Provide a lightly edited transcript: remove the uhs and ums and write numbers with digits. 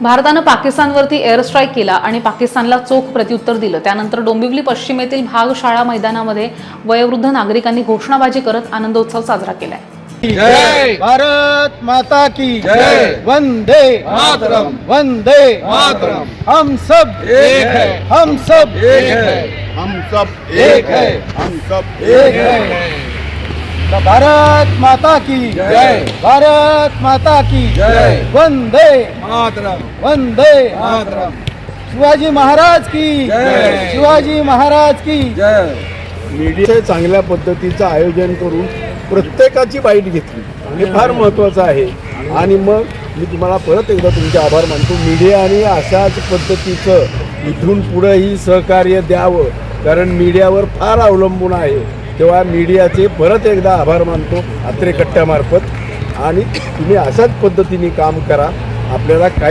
भारतानं पाकिस्तानवरती air strike केला आणि पाकिस्तानला चोख प्रत्युत्तर दिलं। त्यानंतर डोंबिवली पश्चिमेतील भाग शाळा मैदानामध्ये वयोवृद्ध नागरिकांनी घोषणाबाजी करत आनंदोत्सव साजरा केलाय। जय भारत माता की जय, वंदे मातरम, वंदे मातरम। हम सब एक है, हम सब एक है, हम सब एक है, हम सब एक है। भारत माता की जय, भारत माता की जय, वंदे मातरम, वंदे मातरम। शिवाजी महाराज की जय, शिवाजी महाराज की जय। मीडिया चांगल्या पद्धतीचं आयोजन करून प्रत्येकाची बाईट घेतली हे फार महत्त्वाचं आहे। आणि मग मी तुम्हाला परत एकदा तुमचे आभार मानतो। मीडियाने अशाच पद्धतीचं इथून पुढेही सहकार्य द्यावं, कारण मीडियावर फार अवलंबून आहे। तेव्हा मीडियाचे परत एकदा आभार मानतो अत्रे कट्ट्यामार्फत। आणि तुम्ही अशाच पद्धतीने काम करा, आपल्याला काय